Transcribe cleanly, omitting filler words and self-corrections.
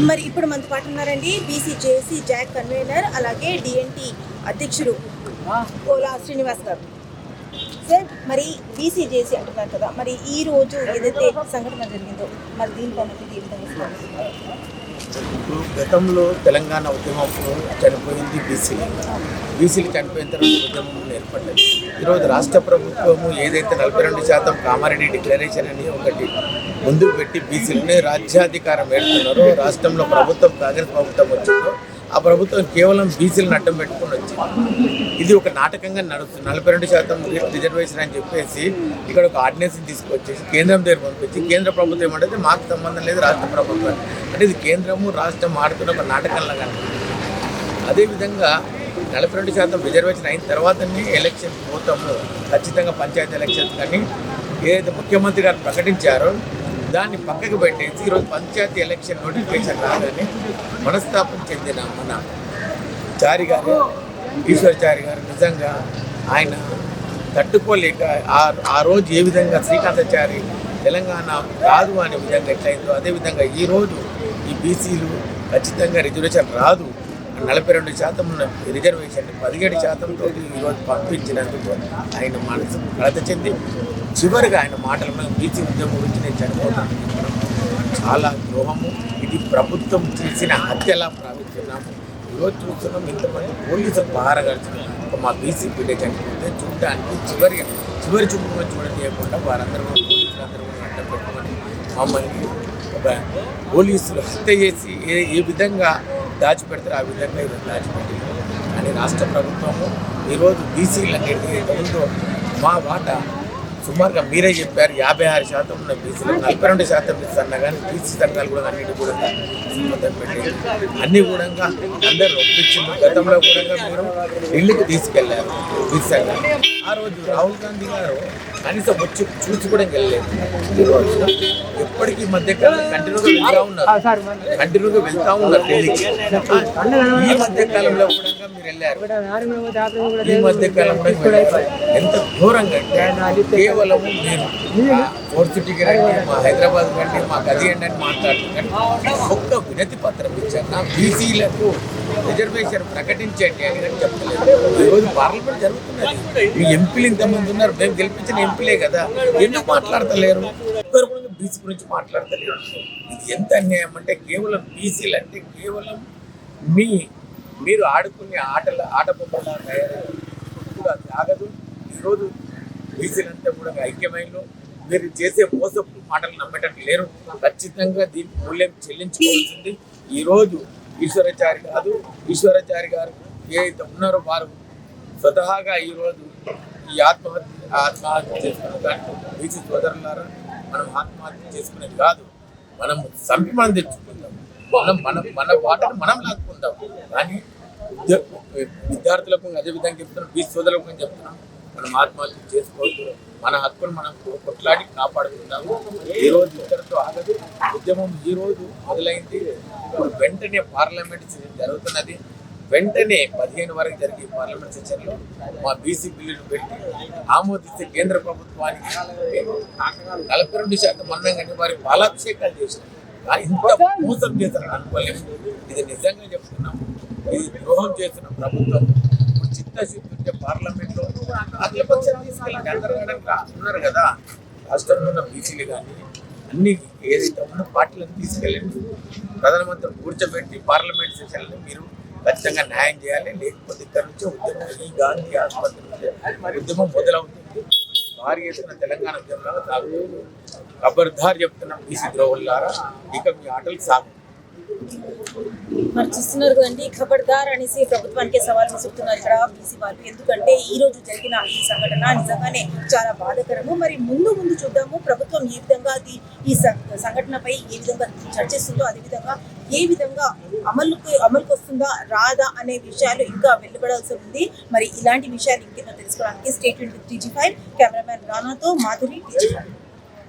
మరి ఇప్పుడు మనతో పాటు ఉన్నారండి బీసీ జేసీ జాక్ కన్వీనర్ అలాగే డిఎన్టీ అధ్యక్షుడు కోలా శ్రీనివాస్ గారు. సార్, మరి బీసీ జేసీ అంటున్నారు కదా, మరి ఈ రోజు ఏదైతే సంఘటన జరిగిందో మరి దీనిపైన ఏ విధంగా? ఇప్పుడు గతంలో తెలంగాణ ఉద్యమంలో చనిపోయింది బీసీలు చనిపోయిన తర్వాత ఉద్యమం ఏర్పడ్డది. ఈరోజు రాష్ట్ర ప్రభుత్వము ఏదైతే 42% కామారెడ్డి డిక్లరేషన్ అని ఒకటి ముందుకు పెట్టి బీసీలని రాజ్యాధికారం ఏడుతున్నారో, రాష్ట్రంలో ప్రభుత్వం కాంగ్రెస్ ప్రభుత్వం వచ్చిందో ఆ ప్రభుత్వం కేవలం బీసీలను అడ్డం పెట్టుకుని వచ్చింది. ఇది ఒక నాటకంగా నడుస్తుంది. 42% రిజర్వేషన్ అని చెప్పేసి ఇక్కడ ఒక ఆర్డినెన్స్ తీసుకొచ్చేసి కేంద్రం దగ్గర పంపించి కేంద్ర ప్రభుత్వం ఏమంటే మాకు సంబంధం లేదు రాష్ట్ర ప్రభుత్వం అంటే ఇది కేంద్రము రాష్ట్రం ఆడుతున్న ఒక నాటకంలాగా. అదేవిధంగా 42% రిజర్వేషన్ అయిన తర్వాతనే ఎలక్షన్ పోతాము, ఖచ్చితంగా పంచాయతీ ఎలక్షన్స్ కానీ ఏదైతే ముఖ్యమంత్రి గారు ప్రకటించారో దాన్ని పక్కకు పెట్టేసి ఈరోజు పంచాయతీ ఎలక్షన్ నోటిఫికేషన్ రాగానే మనస్తాపం చెందిన మన చారి గారు, ఈశ్వర్చారి గారు నిజంగా ఆయన తట్టుకోలేక ఆ రోజు ఏ విధంగా శ్రీకాంతాచారి తెలంగాణ కాదు అనే విధంగా ఎట్లయిందో అదేవిధంగా ఈరోజు ఈ బీసీలు ఖచ్చితంగా రిజర్వేషన్ రాదు 42% ఉన్న రిజర్వేషన్ 17%తో ఈరోజు పంపించినందుకు ఆయన మనసు కలత చెంది చివరిగా ఆయన మాటలు బీసీ ఉద్యమం గురించి నేను చనిపోతాను చాలా ద్రోహము, ఇది ప్రభుత్వం చేసిన హత్యలా భావిస్తున్నాము. ఈరోజు చూస్తున్నాం ఇంతమంది పోలీసులు పహార గడిచిన మా బీసీ బిడ్డ చనిపోతే చూడడానికి చివరి చూపుగా చూడలేకుండా వారందరూ పోలీసులందరూ అడ్డం పెట్టుకొని మమ్మల్ని ఒక పోలీసులు హత్య చేసి ఏ విధంగా దాచిపెడతారు ఆ విధంగా ఇది దాచిపెట్టారు. కానీ రాష్ట్ర ప్రభుత్వము ఈరోజు బీసీలు అనేది ఉందో మా వాటా సుమారుగా మీరే చెప్పారు 56% ఉన్న బీసీలు 42% ఇస్తున్నా కానీ బీసీ సంఘాలు కూడా అన్నిటి కూడా సమ్మతం పెట్టేది అన్నీ కూడా అందరూ ఒప్పించింది. గతంలో కూడా మీరు ఢిల్లీకి తీసుకెళ్లారు బీసీ సంఘాలు. ఆ రోజు రాహుల్ గాంధీ గారు కనీసం వచ్చి చూసి కూడా వెళ్ళలేదు. ఈరోజు ఎప్పటికీ మధ్యకాలం కంటిన్యూగా వెళ్తా ఉన్నారు ఢిల్లీకి. ఈ మధ్యకాలంలో కూడా మీరు వెళ్ళారు. ఈ మధ్యకాలంలో ఎంత ఘోరంగా అంటే కేవలం మీరు ఫోర్త్ సిటీకి రండి, మా హైదరాబాద్ రండి, మాకు అది అండి అని మాట్లాడుతున్నాను. ఒక్క వినతి పత్రం ఇచ్చాను బీసీలకు రిజర్వేషన్ ప్రకటించండి అని చెప్పలేదు. ఈరోజు పార్లమెంట్ జరుగుతున్నది, మీ ఎంపీలు ఇంతమంది ఉన్నారు, మేము గెలిపించిన ఎంపీలే కదా, ఎందుకు మాట్లాడతలేరు? ఒక్కరు కూడా బీసీ గురించి మాట్లాడతలేరు. ఇది ఎంత అన్యాయం అంటే కేవలం బీసీలు అంటే కేవలం మీరు ఆడుకునే ఆట బొమ్మలా తయారయ్యారు ఆగదు. ఈరోజు బీసీలంతా కూడా ఐక్యమైన మీరు చేసే మోసపు మాటలు నమ్మేటట్టు లేరు. ఖచ్చితంగా దీనికి మూల్యం చెల్లించుకోవాల్సింది. ఈరోజు ఈశ్వరాచారి గారు ఏదైతే ఉన్నారో వారు స్వతహాగా ఈరోజు ఈ ఆత్మహత్య చేసుకున్న దాంట్లో బీసీ సోదరులారా మనం ఆత్మహత్య చేసుకునేది కాదు, మనం సంపిమనం తెచ్చుకుందాం, మన వాటను మనం లాక్కుందాం. కానీ విద్యార్థులకు అదేవిధంగా చెప్తున్నాం, బీసీ సోదరులకు చెప్తున్నాం, మనం ఆత్మహత్య చేసుకోవద్దు, మన హక్కును మనం కొట్లాడి కాపాడుకుందాము. ఈరోజు ఇక్కడితో ఆగదు, ఉద్యమం ఈరోజు మొదలైంది. ఇప్పుడు వెంటనే పార్లమెంట్ సెషన్ జరుగుతున్నది. వెంటనే 15 వరకు జరిగే పార్లమెంట్ సెషన్లో మా బీసీ బిల్లును పెట్టి ఆమోదిస్తే కేంద్ర ప్రభుత్వానికి 42% మన్నంగానే వారి పాలాభిషేకాలు చేసినారు. కానీ ఇంత మోసం చేస్తారని అనుకోలేము. ఇది నిజంగా చెప్తున్నాము, ఇది ద్రోహం చేస్తున్న ప్రభుత్వం. ఇప్పుడు చిత్తశుద్ధి ఉంటే పార్లమెంట్లో అఖిలపక్షాలు తీసుకెళ్ళండి, అందరూ ఉన్నారు కదా రాష్ట్రంలో ఉన్న బీసీలు కానీ అన్ని ఏదైతే ఉన్న పార్టీలను తీసుకెళ్ళండి, ప్రధానమంత్రి కూర్చోబెట్టి పార్లమెంట్ సెషన్లో మీరు ఖచ్చితంగా న్యాయం చేయాలి. లేకపోతే ఇక్కడ నుంచి ఉద్యమం ఈ గాంధీ ఆసుపత్రి నుంచి ఉద్యమం మొదలవుతుంది. భారీ ఎత్తున తెలంగాణ ఉద్యమంలో సాగు ఖబర్దార్ చెప్తున్నాం బీసీ ద్రోహులారా, ఇక మీ ఆటలు సాగు. మరి చూస్తున్నారు కదండి, ఖబర్దార్ అనేసి ప్రభుత్వానికి సవాల్ విసురుతున్నారు ఇక్కడ బీసీ వాళ్ళు. ఎందుకంటే ఈ రోజు జరిగిన ఈ సంఘటన నిజంగానే చాలా బాధాకరము. మరి ముందు చూద్దాము ప్రభుత్వం ఏ విధంగా ఈ సంఘటనపై ఏ విధంగా చర్చిస్తుందో, అదేవిధంగా ఏ విధంగా అమలుకు వస్తుందా రాదా అనే విషయాలు ఇంకా వెలువడాల్సి ఉంది. మరి ఇలాంటి విషయాలు ఇంకేదో తెలుసుకోవడానికి స్టేట్ విత్ TG5 కెమెరామ్యాన్ రానాతో మాధురి TG5.